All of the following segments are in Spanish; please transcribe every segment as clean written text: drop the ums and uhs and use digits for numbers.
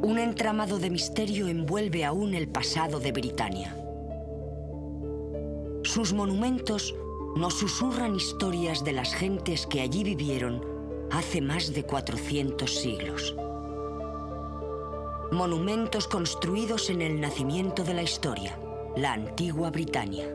Un entramado de misterio envuelve aún el pasado de Britania. Sus monumentos nos susurran historias de las gentes que allí vivieron hace más de 400 siglos. Monumentos construidos en el nacimiento de la historia, la antigua Britania.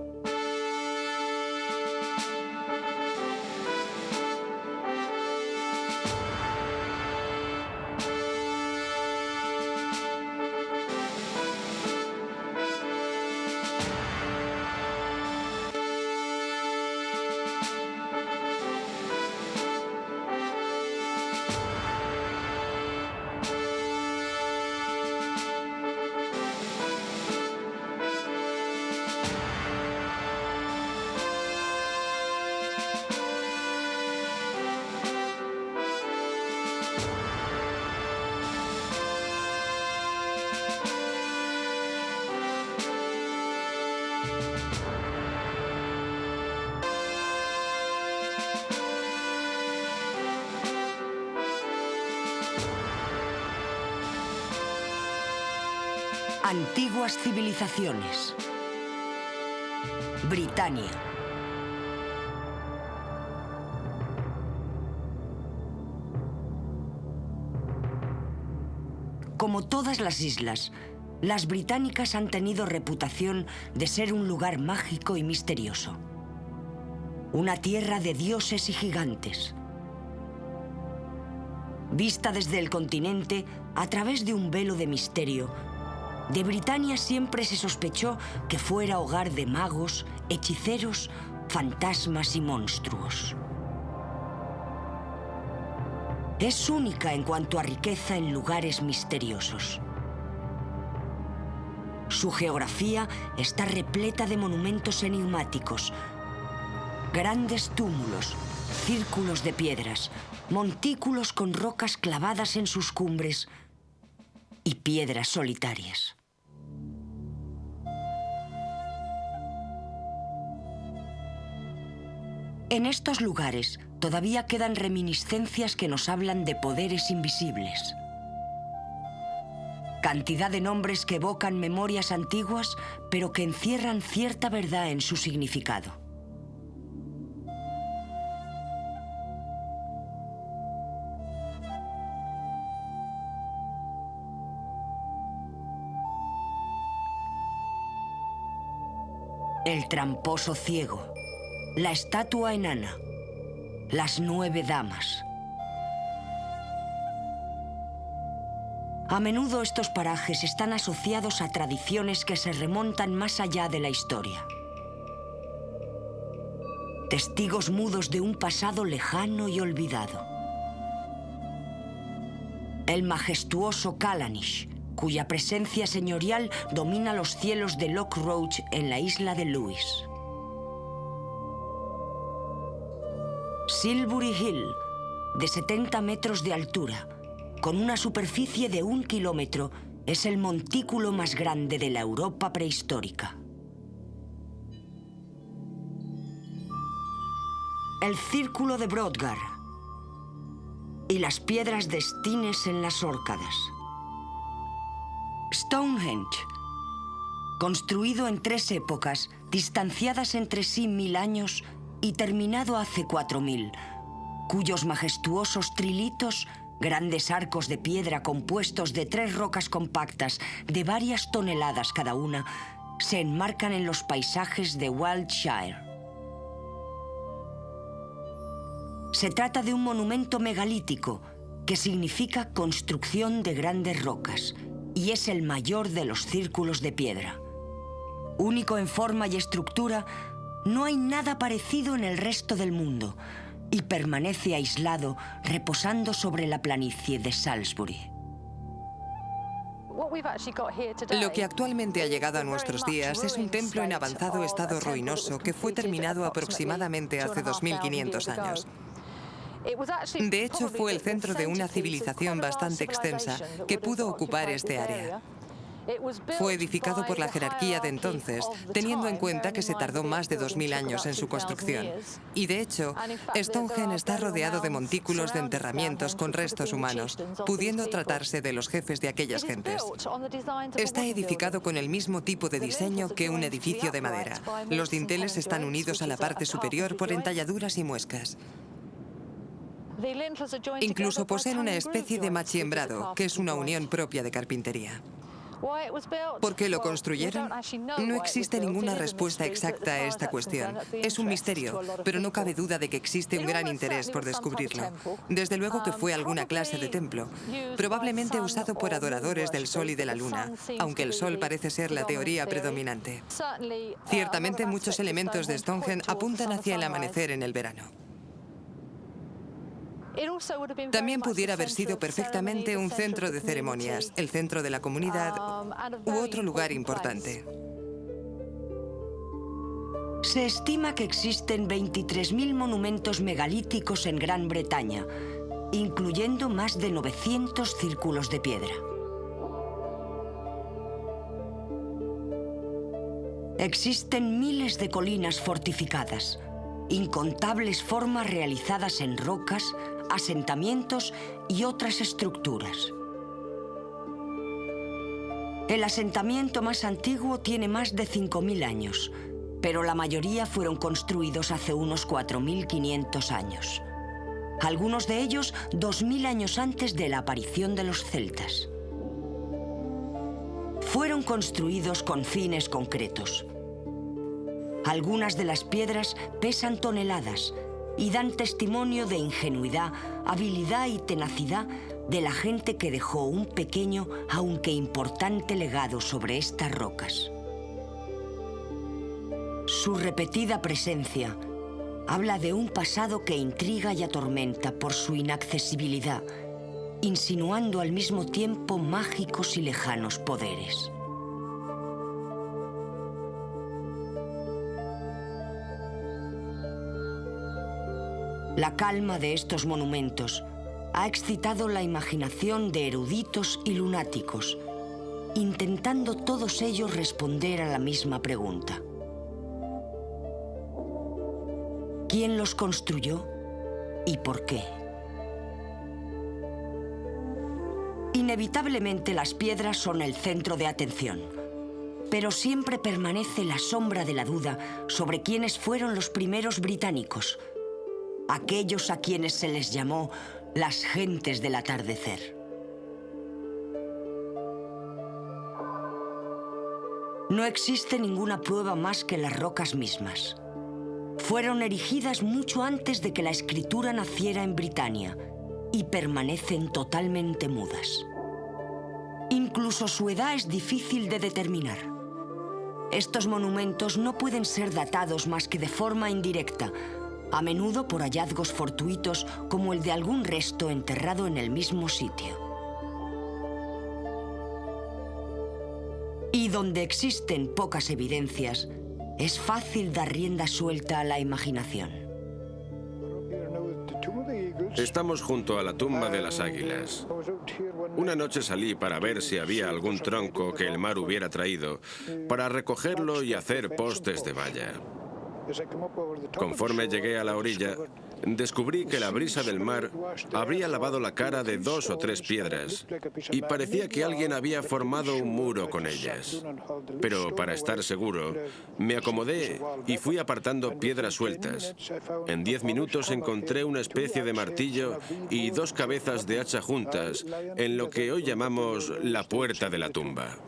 Antiguas civilizaciones. Britania. Como todas las islas, las británicas han tenido reputación de ser un lugar mágico y misterioso. Una tierra de dioses y gigantes. Vista desde el continente a través de un velo de misterio, de Britania siempre se sospechó que fuera hogar de magos, hechiceros, fantasmas y monstruos. Es única en cuanto a riqueza en lugares misteriosos. Su geografía está repleta de monumentos enigmáticos, grandes túmulos, círculos de piedras, montículos con rocas clavadas en sus cumbres y piedras solitarias. En estos lugares todavía quedan reminiscencias que nos hablan de poderes invisibles. Cantidad de nombres que evocan memorias antiguas, pero que encierran cierta verdad en su significado. El tramposo ciego, la estatua enana, las 9 damas. A menudo estos parajes están asociados a tradiciones que se remontan más allá de la historia. Testigos mudos de un pasado lejano y olvidado. El majestuoso Callanish, cuya presencia señorial domina los cielos de Loch Roach en la isla de Lewis. Silbury Hill, de 70 metros de altura, con una superficie de 1 kilómetro, es el montículo más grande de la Europa prehistórica. El Círculo de Brodgar y las piedras de Stines en las Órcadas. Stonehenge, construido en 3 épocas, distanciadas entre sí 1000 años y terminado hace 4000, cuyos majestuosos trilitos, grandes arcos de piedra compuestos de 3 rocas compactas de varias toneladas cada una, se enmarcan en los paisajes de Wiltshire. Se trata de un monumento megalítico que significa construcción de grandes rocas, y es el mayor de los círculos de piedra. Único en forma y estructura, no hay nada parecido en el resto del mundo y permanece aislado, reposando sobre la planicie de Salisbury. Lo que actualmente ha llegado a nuestros días es un templo en avanzado estado ruinoso que fue terminado aproximadamente hace 2500 años. De hecho, fue el centro de una civilización bastante extensa que pudo ocupar este área. Fue edificado por la jerarquía de entonces, teniendo en cuenta que se tardó más de 2000 años en su construcción. Y de hecho, Stonehenge está rodeado de montículos de enterramientos con restos humanos, pudiendo tratarse de los jefes de aquellas gentes. Está edificado con el mismo tipo de diseño que un edificio de madera. Los dinteles están unidos a la parte superior por entalladuras y muescas. Incluso poseen una especie de machiembrado, que es una unión propia de carpintería. ¿Por qué lo construyeron? No existe ninguna respuesta exacta a esta cuestión. Es un misterio, pero no cabe duda de que existe un gran interés por descubrirlo. Desde luego que fue alguna clase de templo, probablemente usado por adoradores del sol y de la luna, aunque el sol parece ser la teoría predominante. Ciertamente muchos elementos de Stonehenge apuntan hacia el amanecer en el verano. También pudiera haber sido perfectamente un centro de ceremonias, el centro de la comunidad u otro lugar importante. Se estima que existen 23.000 monumentos megalíticos en Gran Bretaña, incluyendo más de 900 círculos de piedra. Existen miles de colinas fortificadas, incontables formas realizadas en rocas, asentamientos y otras estructuras. El asentamiento más antiguo tiene más de 5.000 años, pero la mayoría fueron construidos hace unos 4.500 años. Algunos de ellos 2.000 años antes de la aparición de los celtas. Fueron construidos con fines concretos. Algunas de las piedras pesan toneladas y dan testimonio de ingenuidad, habilidad y tenacidad de la gente que dejó un pequeño, aunque importante legado sobre estas rocas. Su repetida presencia habla de un pasado que intriga y atormenta por su inaccesibilidad, insinuando al mismo tiempo mágicos y lejanos poderes. La calma de estos monumentos ha excitado la imaginación de eruditos y lunáticos, intentando todos ellos responder a la misma pregunta. ¿Quién los construyó y por qué? Inevitablemente las piedras son el centro de atención, pero siempre permanece la sombra de la duda sobre quiénes fueron los primeros británicos, aquellos a quienes se les llamó las gentes del atardecer. No existe ninguna prueba más que las rocas mismas. Fueron erigidas mucho antes de que la escritura naciera en Britania y permanecen totalmente mudas. Incluso su edad es difícil de determinar. Estos monumentos no pueden ser datados más que de forma indirecta, a menudo por hallazgos fortuitos como el de algún resto enterrado en el mismo sitio. Y donde existen pocas evidencias, es fácil dar rienda suelta a la imaginación. Estamos junto a la tumba de las águilas. Una noche salí para ver si había algún tronco que el mar hubiera traído, para recogerlo y hacer postes de valla. Conforme llegué a la orilla, descubrí que la brisa del mar habría lavado la cara de 2 o 3 piedras y parecía que alguien había formado un muro con ellas. Pero para estar seguro, me acomodé y fui apartando piedras sueltas. En 10 minutos encontré una especie de martillo y 2 cabezas de hacha juntas en lo que hoy llamamos la puerta de la tumba.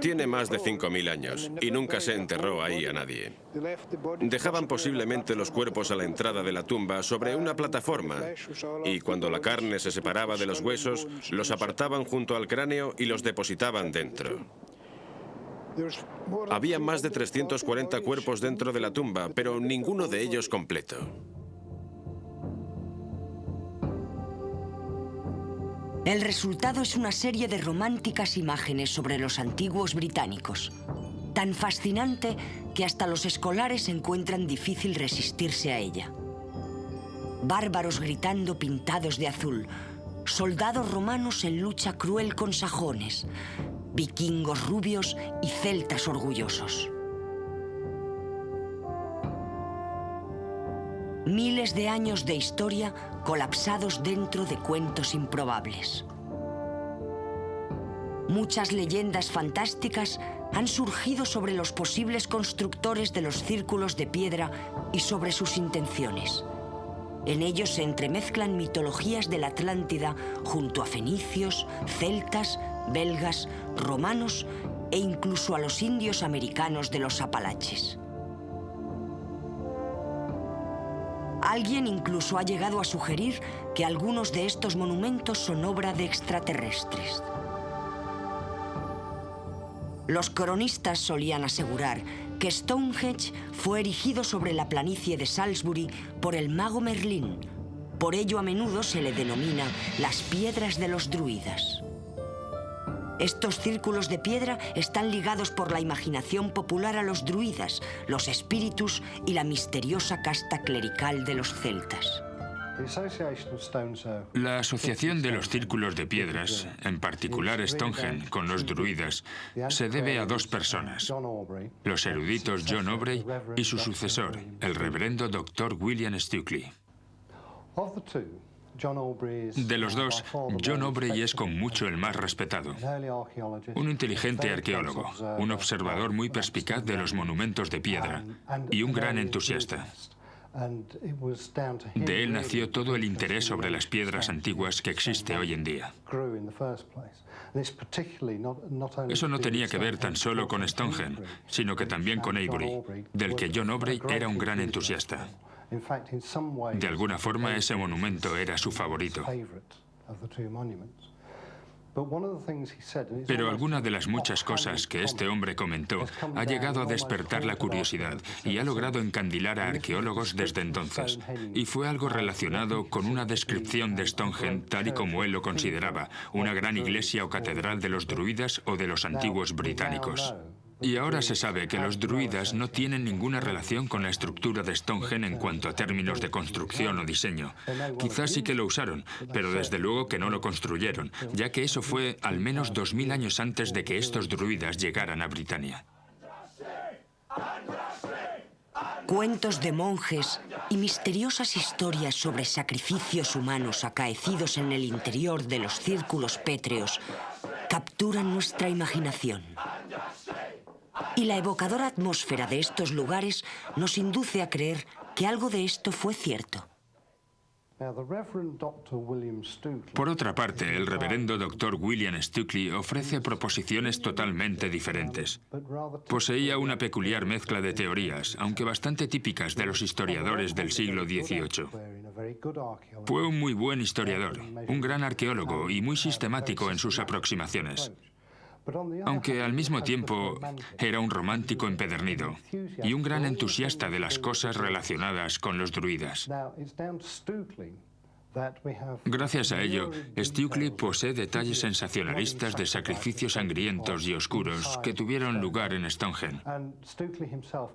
Tiene más de 5.000 años y nunca se enterró ahí a nadie. Dejaban posiblemente los cuerpos a la entrada de la tumba sobre una plataforma y cuando la carne se separaba de los huesos, los apartaban junto al cráneo y los depositaban dentro. Había más de 340 cuerpos dentro de la tumba, pero ninguno de ellos completo. El resultado es una serie de románticas imágenes sobre los antiguos británicos, tan fascinante que hasta los escolares encuentran difícil resistirse a ella. Bárbaros gritando pintados de azul, soldados romanos en lucha cruel con sajones, vikingos rubios y celtas orgullosos. Miles de años de historia colapsados dentro de cuentos improbables. Muchas leyendas fantásticas han surgido sobre los posibles constructores de los círculos de piedra y sobre sus intenciones. En ellos se entremezclan mitologías de la Atlántida junto a fenicios, celtas, belgas, romanos e incluso a los indios americanos de los Apalaches. Alguien incluso ha llegado a sugerir que algunos de estos monumentos son obra de extraterrestres. Los cronistas solían asegurar que Stonehenge fue erigido sobre la planicie de Salisbury por el mago Merlín. Por ello, a menudo se le denomina las piedras de los druidas. Estos círculos de piedra están ligados por la imaginación popular a los druidas, los espíritus y la misteriosa casta clerical de los celtas. La asociación de los círculos de piedras, en particular Stonehenge, con los druidas, se debe a dos personas, los eruditos John Aubrey y su sucesor, el reverendo Dr. William Stukeley. De los dos, John Aubrey es con mucho el más respetado. Un inteligente arqueólogo, un observador muy perspicaz de los monumentos de piedra y un gran entusiasta. De él nació todo el interés sobre las piedras antiguas que existe hoy en día. Eso no tenía que ver tan solo con Stonehenge, sino que también con Avebury, del que John Aubrey era un gran entusiasta. De alguna forma, ese monumento era su favorito. Pero alguna de las muchas cosas que este hombre comentó ha llegado a despertar la curiosidad y ha logrado encandilar a arqueólogos desde entonces. Y fue algo relacionado con una descripción de Stonehenge tal y como él lo consideraba, una gran iglesia o catedral de los druidas o de los antiguos británicos. Y ahora se sabe que los druidas no tienen ninguna relación con la estructura de Stonehenge en cuanto a términos de construcción o diseño. Quizás sí que lo usaron, pero desde luego que no lo construyeron, ya que eso fue al menos 2000 años antes de que estos druidas llegaran a Britania. Cuentos de monjes y misteriosas historias sobre sacrificios humanos acaecidos en el interior de los círculos pétreos capturan nuestra imaginación. Y la evocadora atmósfera de estos lugares nos induce a creer que algo de esto fue cierto. Por otra parte, el reverendo Dr. William Stukeley ofrece proposiciones totalmente diferentes. Poseía una peculiar mezcla de teorías, aunque bastante típicas de los historiadores del siglo XVIII. Fue un muy buen historiador, un gran arqueólogo y muy sistemático en sus aproximaciones. Aunque al mismo tiempo era un romántico empedernido y un gran entusiasta de las cosas relacionadas con los druidas. Gracias a ello, Stukeley posee detalles sensacionalistas de sacrificios sangrientos y oscuros que tuvieron lugar en Stonehenge.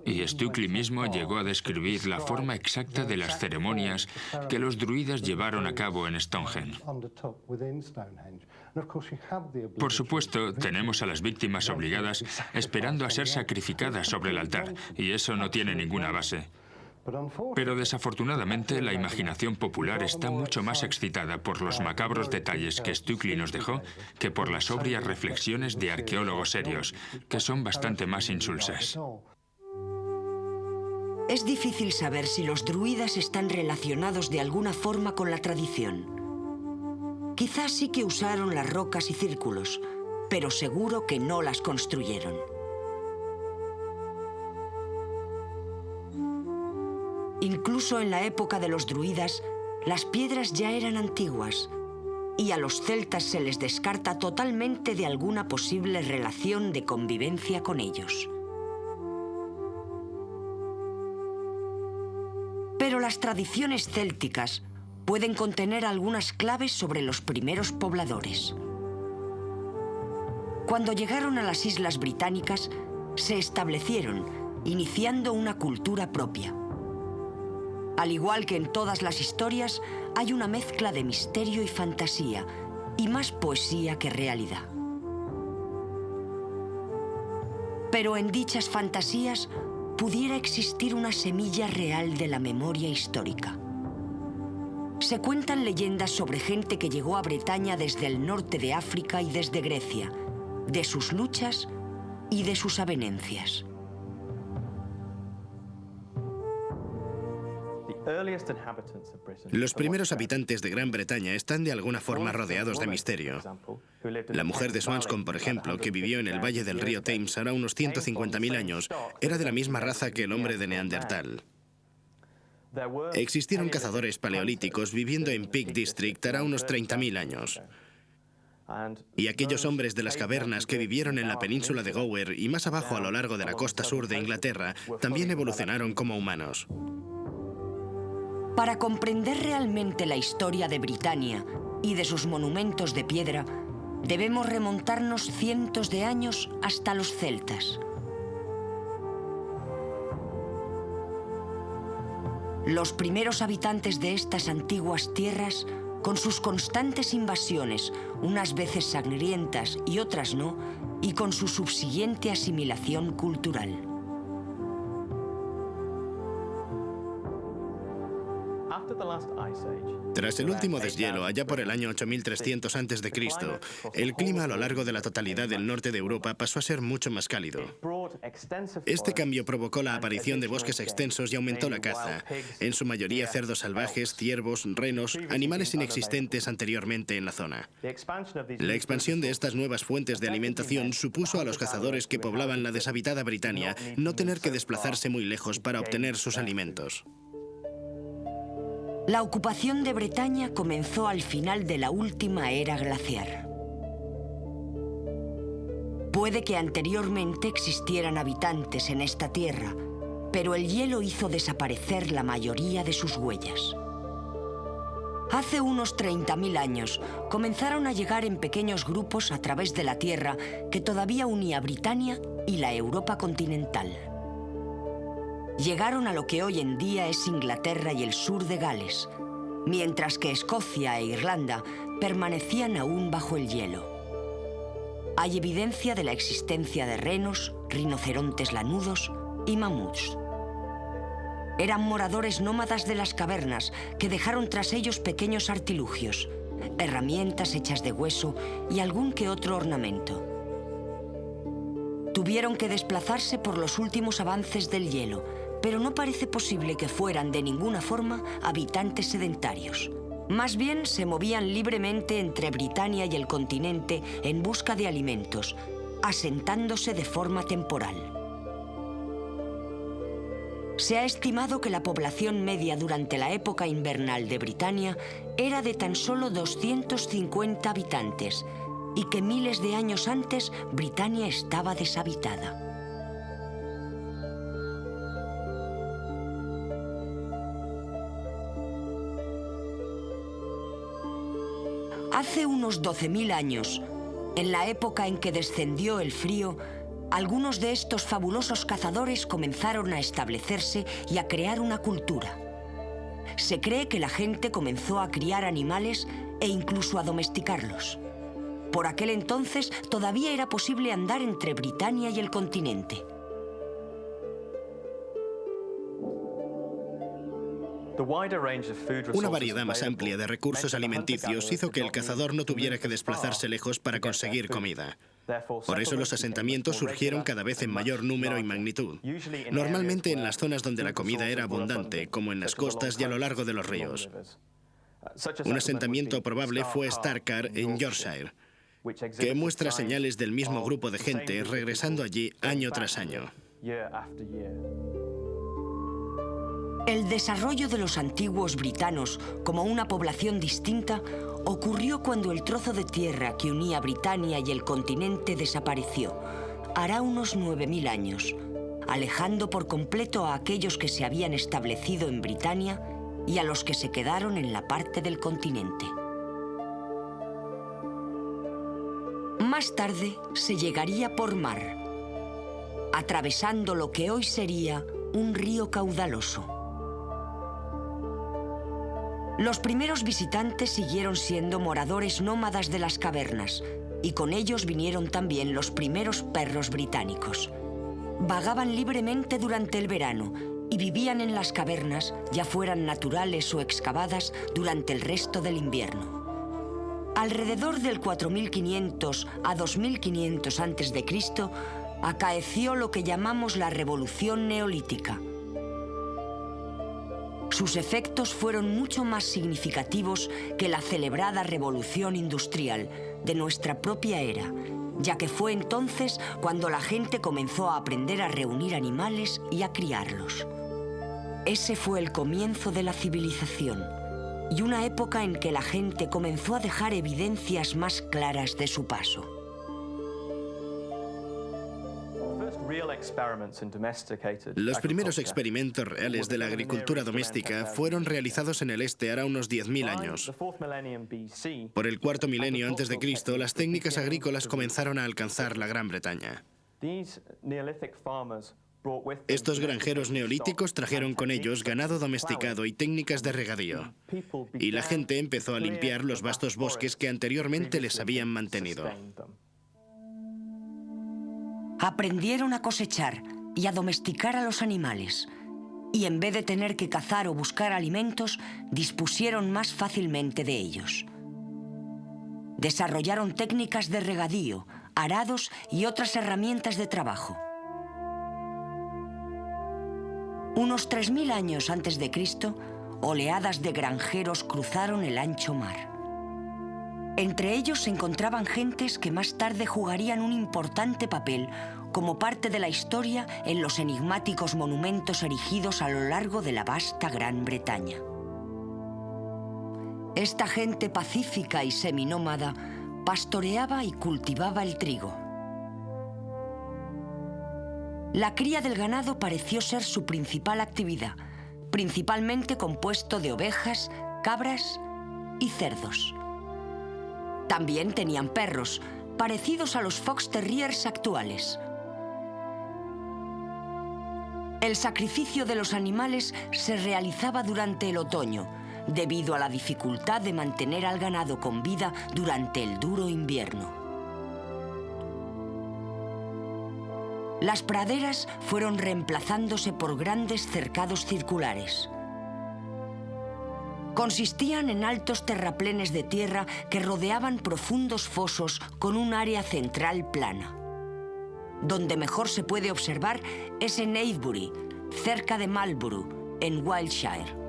Y Stukeley mismo llegó a describir la forma exacta de las ceremonias que los druidas llevaron a cabo en Stonehenge. Por supuesto, tenemos a las víctimas obligadas esperando a ser sacrificadas sobre el altar, y eso no tiene ninguna base. Pero desafortunadamente la imaginación popular está mucho más excitada por los macabros detalles que Stukeley nos dejó que por las sobrias reflexiones de arqueólogos serios, que son bastante más insulsas. Es difícil saber si los druidas están relacionados de alguna forma con la tradición. Quizás sí que usaron las rocas y círculos, pero seguro que no las construyeron. Incluso en la época de los druidas, las piedras ya eran antiguas, y a los celtas se les descarta totalmente de alguna posible relación de convivencia con ellos. Pero las tradiciones célticas pueden contener algunas claves sobre los primeros pobladores. Cuando llegaron a las Islas Británicas, se establecieron, iniciando una cultura propia. Al igual que en todas las historias, hay una mezcla de misterio y fantasía, y más poesía que realidad. Pero en dichas fantasías pudiera existir una semilla real de la memoria histórica. Se cuentan leyendas sobre gente que llegó a Bretaña desde el norte de África y desde Grecia, de sus luchas y de sus avenencias. Los primeros habitantes de Gran Bretaña están de alguna forma rodeados de misterio. La mujer de Swanscombe, por ejemplo, que vivió en el valle del río Thames hará unos 150.000 años, era de la misma raza que el hombre de Neandertal. Existieron cazadores paleolíticos viviendo en Peak District hará unos 30.000 años. Y aquellos hombres de las cavernas que vivieron en la península de Gower y más abajo a lo largo de la costa sur de Inglaterra también evolucionaron como humanos. Para comprender realmente la historia de Britania y de sus monumentos de piedra, debemos remontarnos cientos de años hasta los celtas. Los primeros habitantes de estas antiguas tierras, con sus constantes invasiones, unas veces sangrientas y otras no, y con su subsiguiente asimilación cultural. Tras el último deshielo, allá por el año 8300 a.C., el clima a lo largo de la totalidad del norte de Europa pasó a ser mucho más cálido. Este cambio provocó la aparición de bosques extensos y aumentó la caza, en su mayoría cerdos salvajes, ciervos, renos, animales inexistentes anteriormente en la zona. La expansión de estas nuevas fuentes de alimentación supuso a los cazadores que poblaban la deshabitada Britania no tener que desplazarse muy lejos para obtener sus alimentos. La ocupación de Bretaña comenzó al final de la última era glaciar. Puede que anteriormente existieran habitantes en esta tierra, pero el hielo hizo desaparecer la mayoría de sus huellas. Hace unos 30.000 años comenzaron a llegar en pequeños grupos a través de la tierra que todavía unía Britania y la Europa continental. Llegaron a lo que hoy en día es Inglaterra y el sur de Gales, mientras que Escocia e Irlanda permanecían aún bajo el hielo. Hay evidencia de la existencia de renos, rinocerontes lanudos y mamuts. Eran moradores nómadas de las cavernas que dejaron tras ellos pequeños artilugios, herramientas hechas de hueso y algún que otro ornamento. Tuvieron que desplazarse por los últimos avances del hielo, pero no parece posible que fueran de ninguna forma habitantes sedentarios. Más bien se movían libremente entre Britania y el continente en busca de alimentos, asentándose de forma temporal. Se ha estimado que la población media durante la época invernal de Britania era de tan solo 250 habitantes y que miles de años antes Britania estaba deshabitada. Hace unos 12.000 años, en la época en que descendió el frío, algunos de estos fabulosos cazadores comenzaron a establecerse y a crear una cultura. Se cree que la gente comenzó a criar animales e incluso a domesticarlos. Por aquel entonces todavía era posible andar entre Britania y el continente. Una variedad más amplia de recursos alimenticios hizo que el cazador no tuviera que desplazarse lejos para conseguir comida. Por eso los asentamientos surgieron cada vez en mayor número y magnitud, normalmente en las zonas donde la comida era abundante, como en las costas y a lo largo de los ríos. Un asentamiento probable fue Starkar, en Yorkshire, que muestra señales del mismo grupo de gente regresando allí año tras año. El desarrollo de los antiguos britanos como una población distinta ocurrió cuando el trozo de tierra que unía Britania y el continente desapareció, hará unos 9.000 años, alejando por completo a aquellos que se habían establecido en Britania y a los que se quedaron en la parte del continente. Más tarde se llegaría por mar, atravesando lo que hoy sería un río caudaloso. Los primeros visitantes siguieron siendo moradores nómadas de las cavernas, y con ellos vinieron también los primeros perros británicos. Vagaban libremente durante el verano y vivían en las cavernas, ya fueran naturales o excavadas, durante el resto del invierno. Alrededor del 4500 a 2500 a.C., acaeció lo que llamamos la Revolución Neolítica. Sus efectos fueron mucho más significativos que la celebrada Revolución Industrial de nuestra propia era, ya que fue entonces cuando la gente comenzó a aprender a reunir animales y a criarlos. Ese fue el comienzo de la civilización y una época en que la gente comenzó a dejar evidencias más claras de su paso. Los primeros experimentos reales de la agricultura doméstica fueron realizados en el este hará unos 10.000 años. Por el cuarto milenio antes de Cristo, las técnicas agrícolas comenzaron a alcanzar la Gran Bretaña. Estos granjeros neolíticos trajeron con ellos ganado domesticado y técnicas de regadío. Y la gente empezó a limpiar los vastos bosques que anteriormente les habían mantenido. Aprendieron a cosechar y a domesticar a los animales, y en vez de tener que cazar o buscar alimentos, dispusieron más fácilmente de ellos. Desarrollaron técnicas de regadío, arados y otras herramientas de trabajo. Unos 3000 años antes de Cristo, oleadas de granjeros cruzaron el ancho mar. Entre ellos se encontraban gentes que más tarde jugarían un importante papel como parte de la historia en los enigmáticos monumentos erigidos a lo largo de la vasta Gran Bretaña. Esta gente pacífica y seminómada pastoreaba y cultivaba el trigo. La cría del ganado pareció ser su principal actividad, principalmente compuesto de ovejas, cabras y cerdos. También tenían perros, parecidos a los fox terriers actuales. El sacrificio de los animales se realizaba durante el otoño, debido a la dificultad de mantener al ganado con vida durante el duro invierno. Las praderas fueron reemplazándose por grandes cercados circulares. Consistían en altos terraplenes de tierra que rodeaban profundos fosos con un área central plana. Donde mejor se puede observar es en Avebury, cerca de Marlborough, en Wiltshire.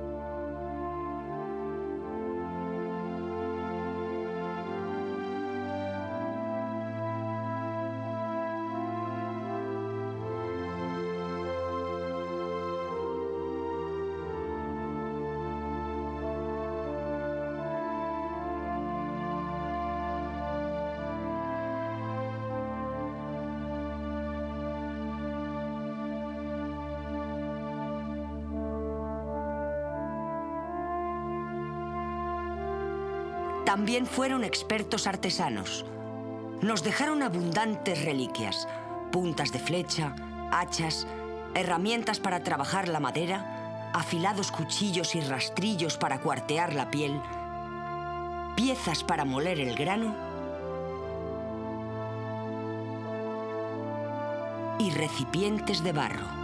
También fueron expertos artesanos. Nos dejaron abundantes reliquias, puntas de flecha, hachas, herramientas para trabajar la madera, afilados cuchillos y rastrillos para cuartear la piel, piezas para moler el grano y recipientes de barro.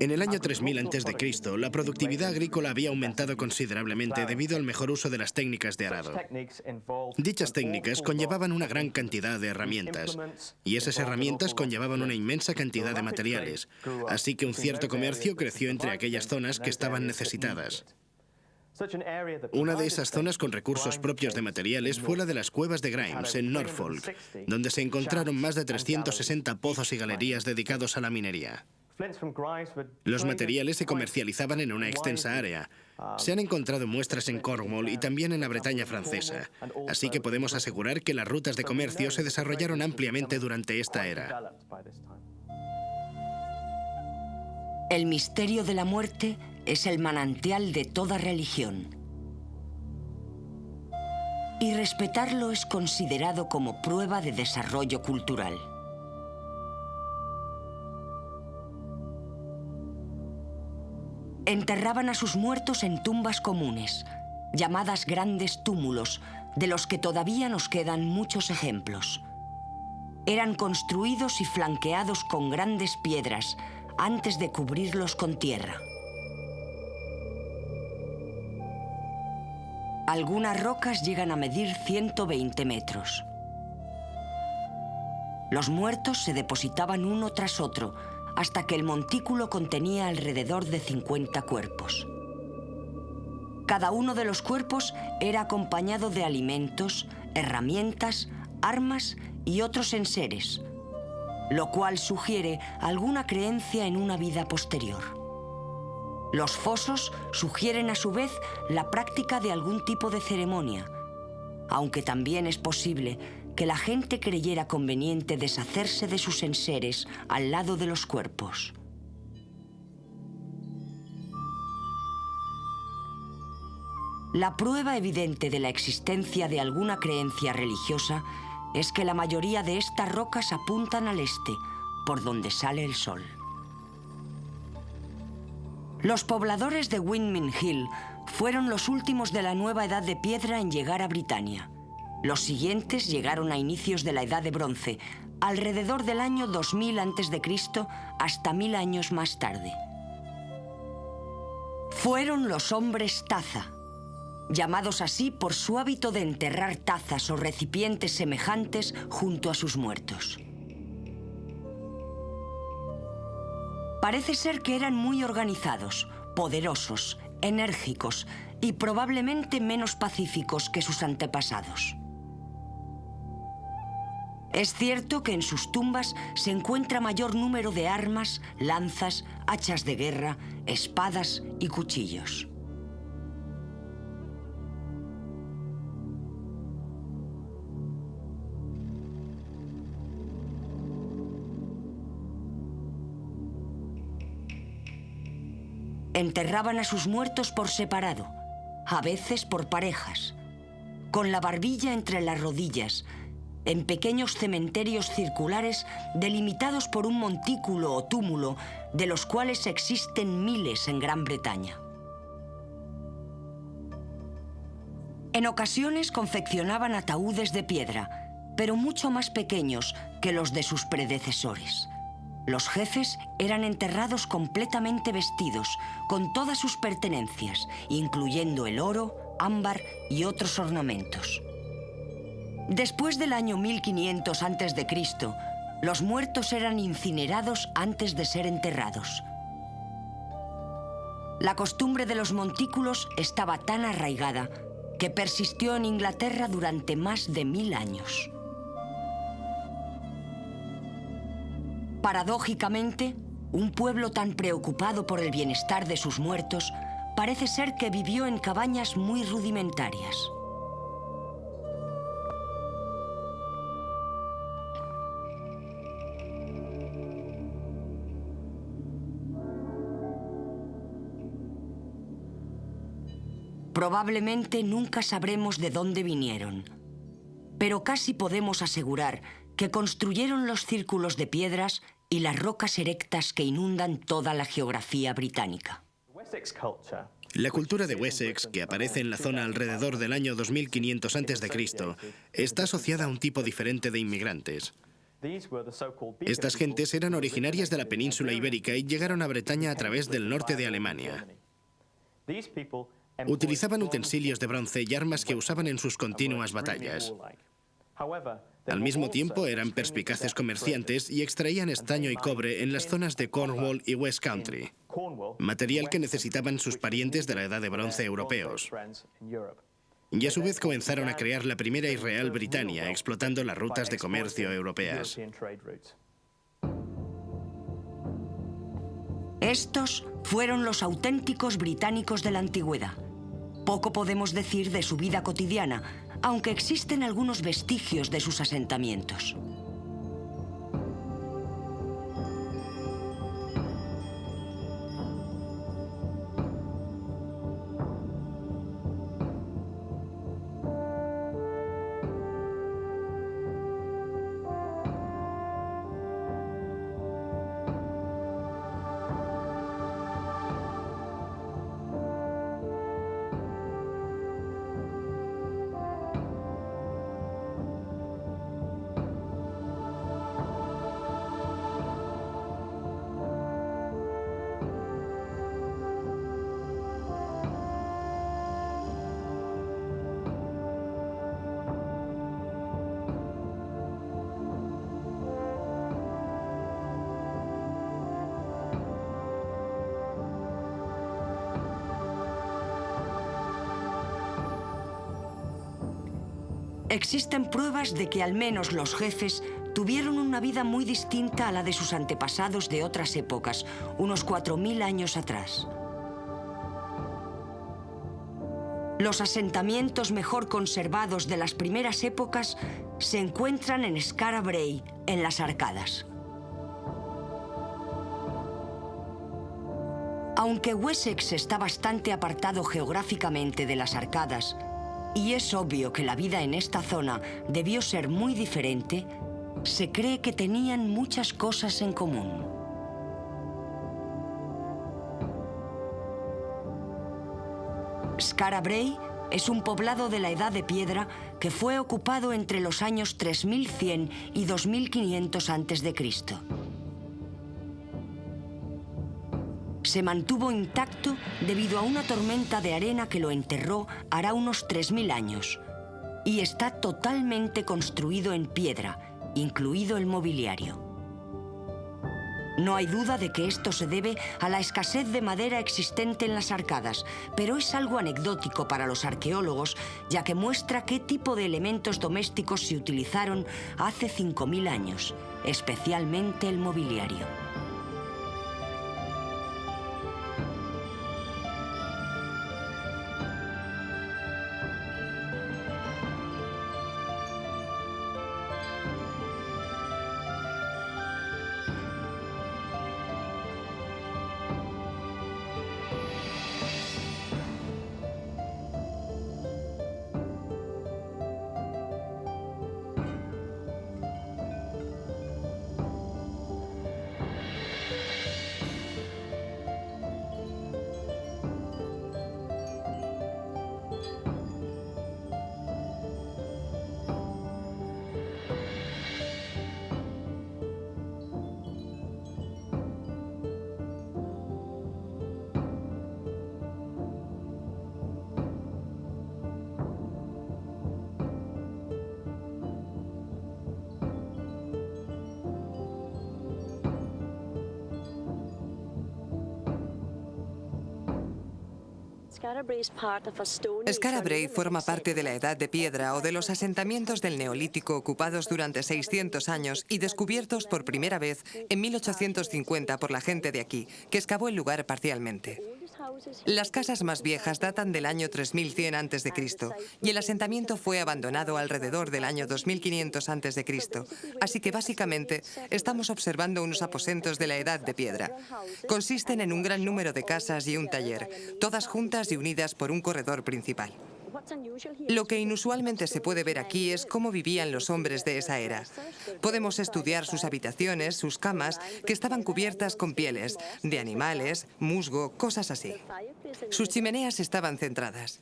En el año 3000 a.C., la productividad agrícola había aumentado considerablemente debido al mejor uso de las técnicas de arado. Dichas técnicas conllevaban una gran cantidad de herramientas, y esas herramientas conllevaban una inmensa cantidad de materiales, así que un cierto comercio creció entre aquellas zonas que estaban necesitadas. Una de esas zonas con recursos propios de materiales fue la de las cuevas de Grimes, en Norfolk, donde se encontraron más de 360 pozos y galerías dedicados a la minería. Los materiales se comercializaban en una extensa área. Se han encontrado muestras en Cornwall y también en la Bretaña francesa, así que podemos asegurar que las rutas de comercio se desarrollaron ampliamente durante esta era. El misterio de la muerte es el manantial de toda religión. Y respetarlo es considerado como prueba de desarrollo cultural. Enterraban a sus muertos en tumbas comunes, llamadas grandes túmulos, de los que todavía nos quedan muchos ejemplos. Eran construidos y flanqueados con grandes piedras antes de cubrirlos con tierra. Algunas rocas llegan a medir 120 metros. Los muertos se depositaban uno tras otro, hasta que el montículo contenía alrededor de 50 cuerpos. Cada uno de los cuerpos era acompañado de alimentos, herramientas, armas y otros enseres, lo cual sugiere alguna creencia en una vida posterior. Los fosos sugieren a su vez la práctica de algún tipo de ceremonia, aunque también es posible que la gente creyera conveniente deshacerse de sus enseres al lado de los cuerpos. La prueba evidente de la existencia de alguna creencia religiosa es que la mayoría de estas rocas apuntan al este, por donde sale el sol. Los pobladores de Windmill Hill fueron los últimos de la nueva edad de piedra en llegar a Britania. Los siguientes llegaron a inicios de la Edad de Bronce, alrededor del año 2000 a.C. hasta 1000 años más tarde. Fueron los hombres taza, llamados así por su hábito de enterrar tazas o recipientes semejantes junto a sus muertos. Parece ser que eran muy organizados, poderosos, enérgicos y probablemente menos pacíficos que sus antepasados. Es cierto que en sus tumbas se encuentra mayor número de armas, lanzas, hachas de guerra, espadas y cuchillos. Enterraban a sus muertos por separado, a veces por parejas, con la barbilla entre las rodillas, en pequeños cementerios circulares delimitados por un montículo o túmulo, de los cuales existen miles en Gran Bretaña. En ocasiones confeccionaban ataúdes de piedra, pero mucho más pequeños que los de sus predecesores. Los jefes eran enterrados completamente vestidos, con todas sus pertenencias, incluyendo el oro, ámbar y otros ornamentos. Después del año 1500 a.C., los muertos eran incinerados antes de ser enterrados. La costumbre de los montículos estaba tan arraigada que persistió en Inglaterra durante más de 1000 años. Paradójicamente, un pueblo tan preocupado por el bienestar de sus muertos parece ser que vivió en cabañas muy rudimentarias. Probablemente nunca sabremos de dónde vinieron, pero casi podemos asegurar que construyeron los círculos de piedras y las rocas erectas que inundan toda la geografía británica. La cultura de Wessex, que aparece en la zona alrededor del año 2500 a.C., está asociada a un tipo diferente de inmigrantes. Estas gentes eran originarias de la península ibérica y llegaron a Bretaña a través del norte de Alemania. Utilizaban utensilios de bronce y armas que usaban en sus continuas batallas. Al mismo tiempo, eran perspicaces comerciantes y extraían estaño y cobre en las zonas de Cornwall y West Country, material que necesitaban sus parientes de la Edad de Bronce europeos. Y a su vez comenzaron a crear la primera y real Britania, explotando las rutas de comercio europeas. Estos fueron los auténticos británicos de la antigüedad. Poco podemos decir de su vida cotidiana, aunque existen algunos vestigios de sus asentamientos. Existen pruebas de que al menos los jefes tuvieron una vida muy distinta a la de sus antepasados de otras épocas, unos 4000 años atrás. Los asentamientos mejor conservados de las primeras épocas se encuentran en Skara Brae, en las Arcadas. Aunque Wessex está bastante apartado geográficamente de las Arcadas, y es obvio que la vida en esta zona debió ser muy diferente, se cree que tenían muchas cosas en común. Skara Brae es un poblado de la Edad de Piedra que fue ocupado entre los años 3100 y 2500 a.C. Se mantuvo intacto debido a una tormenta de arena que lo enterró hará unos 3000 años y está totalmente construido en piedra, incluido el mobiliario. No hay duda de que esto se debe a la escasez de madera existente en las arcadas, pero es algo anecdótico para los arqueólogos, ya que muestra qué tipo de elementos domésticos se utilizaron hace 5000 años, especialmente el mobiliario. Skara Brae forma parte de la Edad de Piedra o de los asentamientos del Neolítico ocupados durante 600 años y descubiertos por primera vez en 1850 por la gente de aquí, que excavó el lugar parcialmente. Las casas más viejas datan del año 3100 a.C. y el asentamiento fue abandonado alrededor del año 2500 a.C. Así que básicamente estamos observando unos aposentos de la Edad de Piedra. Consisten en un gran número de casas y un taller, todas juntas y unidas por un corredor principal. Lo que inusualmente se puede ver aquí es cómo vivían los hombres de esa era. Podemos estudiar sus habitaciones, sus camas, que estaban cubiertas con pieles, de animales, musgo, cosas así. Sus chimeneas estaban centradas.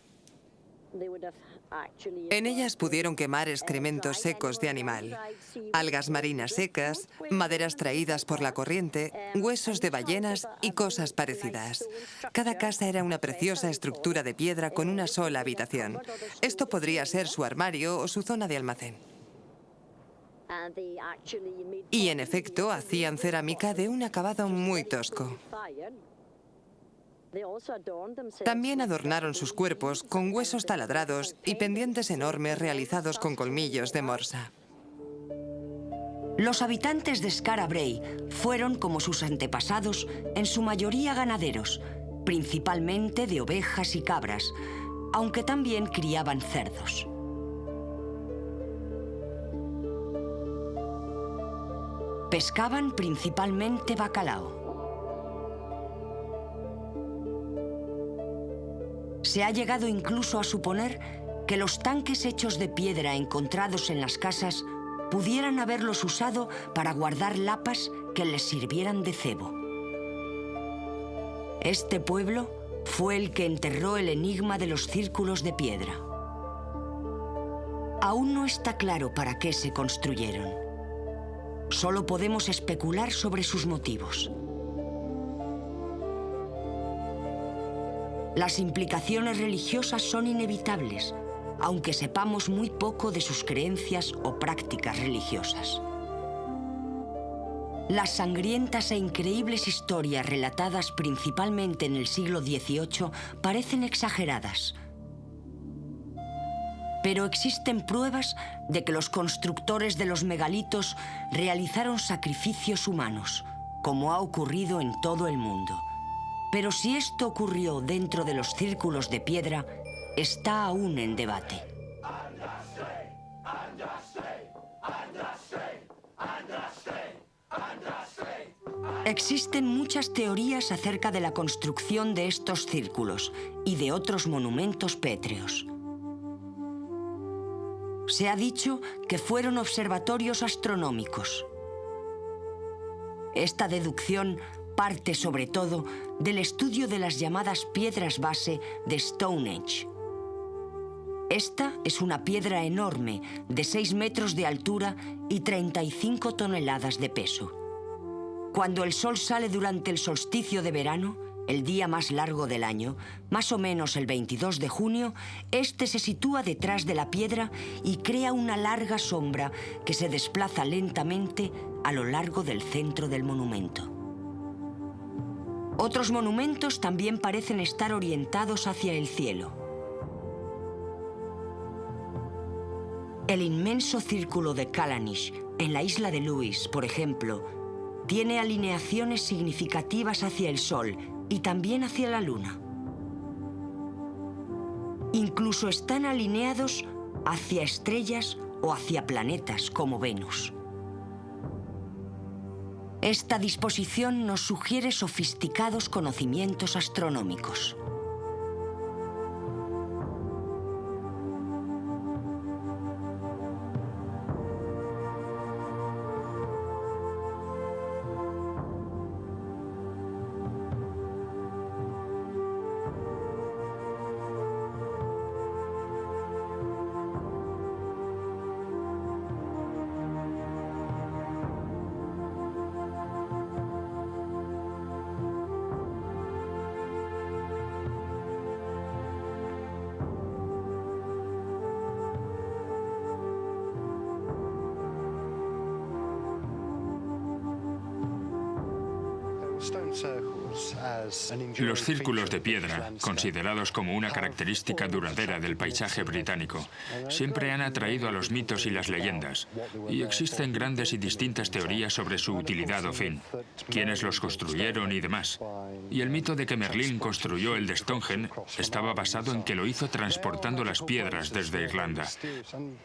En ellas pudieron quemar excrementos secos de animal, algas marinas secas, maderas traídas por la corriente, huesos de ballenas y cosas parecidas. Cada casa era una preciosa estructura de piedra con una sola habitación. Esto podría ser su armario o su zona de almacén. Y en efecto, hacían cerámica de un acabado muy tosco. También adornaron sus cuerpos con huesos taladrados y pendientes enormes realizados con colmillos de morsa. Los habitantes de Skara Brae fueron, como sus antepasados, en su mayoría ganaderos, principalmente de ovejas y cabras, aunque también criaban cerdos. Pescaban principalmente bacalao. Se ha llegado incluso a suponer que los tanques hechos de piedra encontrados en las casas pudieran haberlos usado para guardar lapas que les sirvieran de cebo. Este pueblo fue el que enterró el enigma de los círculos de piedra. Aún no está claro para qué se construyeron. Solo podemos especular sobre sus motivos. Las implicaciones religiosas son inevitables, aunque sepamos muy poco de sus creencias o prácticas religiosas. Las sangrientas e increíbles historias relatadas principalmente en el siglo XVIII parecen exageradas. Pero existen pruebas de que los constructores de los megalitos realizaron sacrificios humanos, como ha ocurrido en todo el mundo. Pero si esto ocurrió dentro de los círculos de piedra, está aún en debate. Existen muchas teorías acerca de la construcción de estos círculos y de otros monumentos pétreos. Se ha dicho que fueron observatorios astronómicos. Esta deducción parte sobre todo del estudio de las llamadas piedras base de Stonehenge. Esta es una piedra enorme de 6 metros de altura y 35 toneladas de peso. Cuando el sol sale durante el solsticio de verano, el día más largo del año, más o menos el 22 de junio, este se sitúa detrás de la piedra y crea una larga sombra que se desplaza lentamente a lo largo del centro del monumento. Otros monumentos también parecen estar orientados hacia el cielo. El inmenso círculo de Callanish, en la isla de Lewis, por ejemplo, tiene alineaciones significativas hacia el Sol y también hacia la Luna. Incluso están alineados hacia estrellas o hacia planetas como Venus. Esta disposición nos sugiere sofisticados conocimientos astronómicos. Los círculos de piedra, considerados como una característica duradera del paisaje británico, siempre han atraído a los mitos y las leyendas, y existen grandes y distintas teorías sobre su utilidad o fin, quiénes los construyeron y demás. Y el mito de que Merlín construyó el de Stonehenge estaba basado en que lo hizo transportando las piedras desde Irlanda.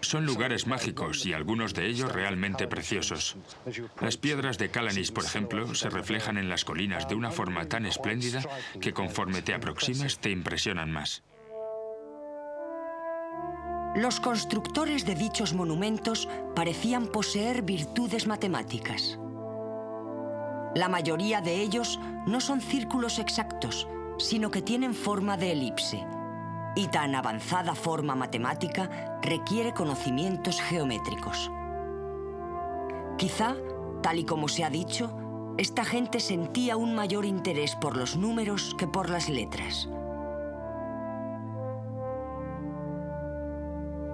Son lugares mágicos y algunos de ellos realmente preciosos. Las piedras de Callanish, por ejemplo, se reflejan en las colinas de una forma tan espléndida que conforme te aproximas te impresionan más. Los constructores de dichos monumentos parecían poseer virtudes matemáticas. La mayoría de ellos no son círculos exactos, sino que tienen forma de elipse, y tan avanzada forma matemática requiere conocimientos geométricos. Quizá, tal y como se ha dicho, esta gente sentía un mayor interés por los números que por las letras.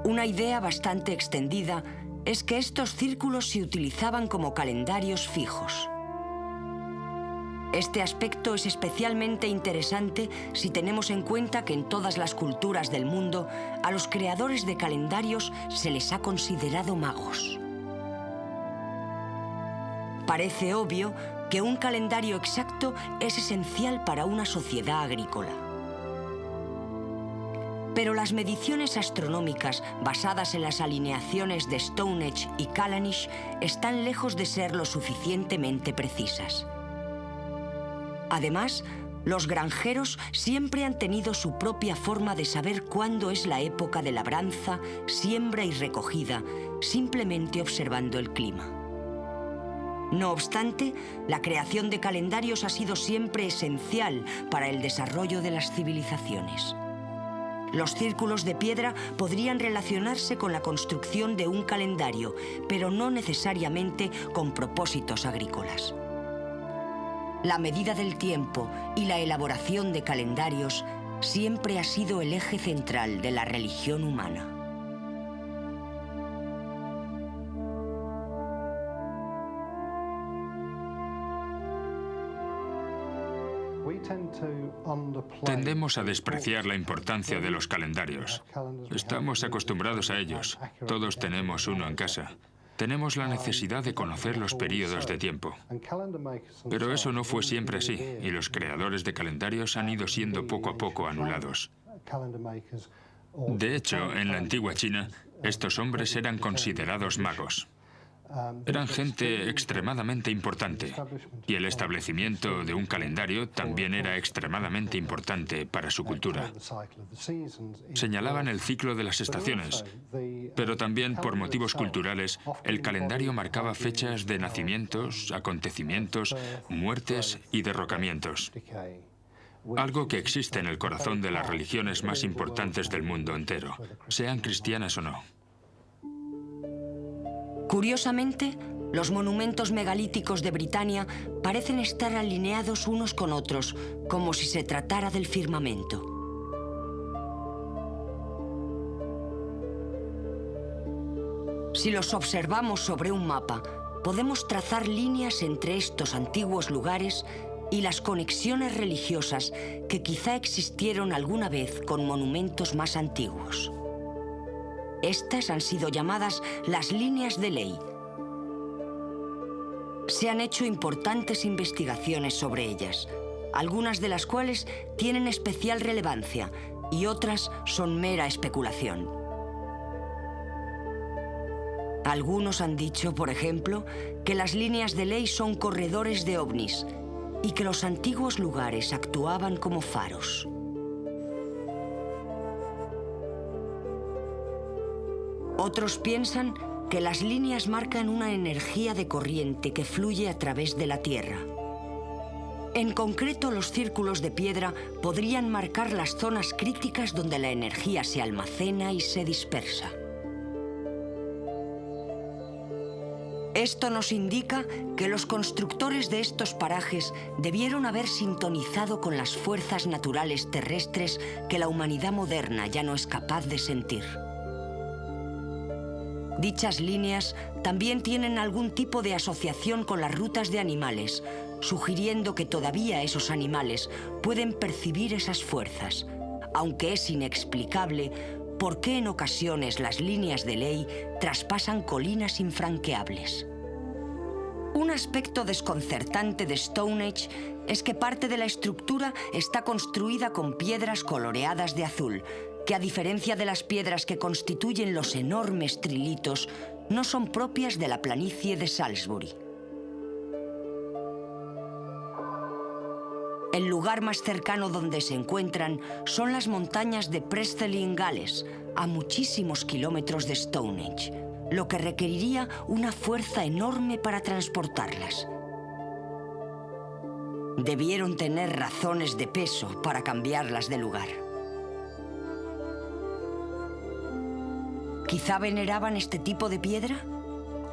Una idea bastante extendida es que estos círculos se utilizaban como calendarios fijos. Este aspecto es especialmente interesante si tenemos en cuenta que en todas las culturas del mundo a los creadores de calendarios se les ha considerado magos. Parece obvio que un calendario exacto es esencial para una sociedad agrícola. Pero las mediciones astronómicas basadas en las alineaciones de Stonehenge y Callanish están lejos de ser lo suficientemente precisas. Además, los granjeros siempre han tenido su propia forma de saber cuándo es la época de labranza, siembra y recogida, simplemente observando el clima. No obstante, la creación de calendarios ha sido siempre esencial para el desarrollo de las civilizaciones. Los círculos de piedra podrían relacionarse con la construcción de un calendario, pero no necesariamente con propósitos agrícolas. La medida del tiempo y la elaboración de calendarios siempre ha sido el eje central de la religión humana. Tendemos a despreciar la importancia de los calendarios. Estamos acostumbrados a ellos. Todos tenemos uno en casa. Tenemos la necesidad de conocer los periodos de tiempo. Pero eso no fue siempre así, y los creadores de calendarios han ido siendo poco a poco anulados. De hecho, en la antigua China, estos hombres eran considerados magos. Eran gente extremadamente importante, y el establecimiento de un calendario también era extremadamente importante para su cultura. Señalaban el ciclo de las estaciones, pero también por motivos culturales, el calendario marcaba fechas de nacimientos, acontecimientos, muertes y derrocamientos. Algo que existe en el corazón de las religiones más importantes del mundo entero, sean cristianas o no. Curiosamente, los monumentos megalíticos de Britania parecen estar alineados unos con otros, como si se tratara del firmamento. Si los observamos sobre un mapa, podemos trazar líneas entre estos antiguos lugares y las conexiones religiosas que quizá existieron alguna vez con monumentos más antiguos. Estas han sido llamadas las líneas de ley. Se han hecho importantes investigaciones sobre ellas, algunas de las cuales tienen especial relevancia y otras son mera especulación. Algunos han dicho, por ejemplo, que las líneas de ley son corredores de ovnis y que los antiguos lugares actuaban como faros. Otros piensan que las líneas marcan una energía de corriente que fluye a través de la Tierra. En concreto, los círculos de piedra podrían marcar las zonas críticas donde la energía se almacena y se dispersa. Esto nos indica que los constructores de estos parajes debieron haber sintonizado con las fuerzas naturales terrestres que la humanidad moderna ya no es capaz de sentir. Dichas líneas también tienen algún tipo de asociación con las rutas de animales, sugiriendo que todavía esos animales pueden percibir esas fuerzas, aunque es inexplicable por qué en ocasiones las líneas de ley traspasan colinas infranqueables. Un aspecto desconcertante de Stonehenge es que parte de la estructura está construida con piedras coloreadas de azul, que a diferencia de las piedras que constituyen los enormes trilitos, no son propias de la planicie de Salisbury. El lugar más cercano donde se encuentran son las montañas de Presteley en Gales, a muchísimos kilómetros de Stonehenge, lo que requeriría una fuerza enorme para transportarlas. Debieron tener razones de peso para cambiarlas de lugar. ¿Quizá veneraban este tipo de piedra?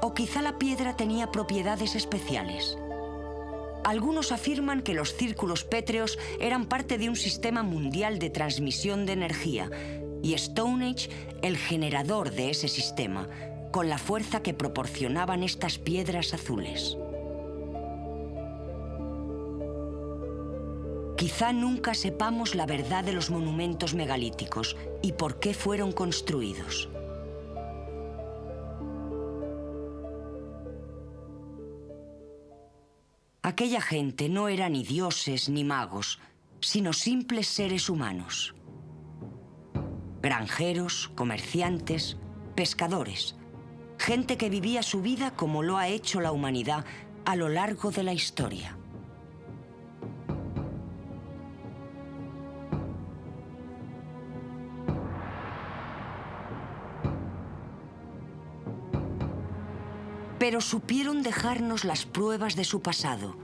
¿O quizá la piedra tenía propiedades especiales? Algunos afirman que los círculos pétreos eran parte de un sistema mundial de transmisión de energía y Stonehenge el generador de ese sistema, con la fuerza que proporcionaban estas piedras azules. Quizá nunca sepamos la verdad de los monumentos megalíticos y por qué fueron construidos. Aquella gente no era ni dioses ni magos, sino simples seres humanos. Granjeros, comerciantes, pescadores. Gente que vivía su vida como lo ha hecho la humanidad a lo largo de la historia. Pero supieron dejarnos las pruebas de su pasado,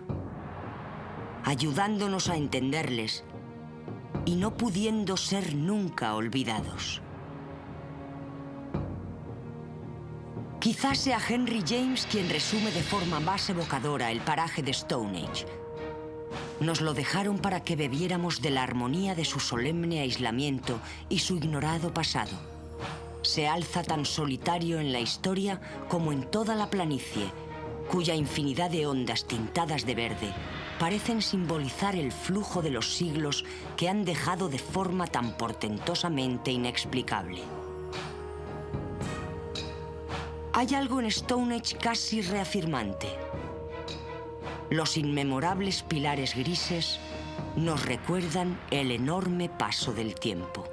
ayudándonos a entenderles y no pudiendo ser nunca olvidados. Quizás sea Henry James quien resume de forma más evocadora el paraje de Stonehenge. Nos lo dejaron para que bebiéramos de la armonía de su solemne aislamiento y su ignorado pasado. Se alza tan solitario en la historia como en toda la planicie, cuya infinidad de ondas tintadas de verde parecen simbolizar el flujo de los siglos que han dejado de forma tan portentosamente inexplicable. Hay algo en Stonehenge casi reafirmante. Los inmemorables pilares grises nos recuerdan el enorme paso del tiempo.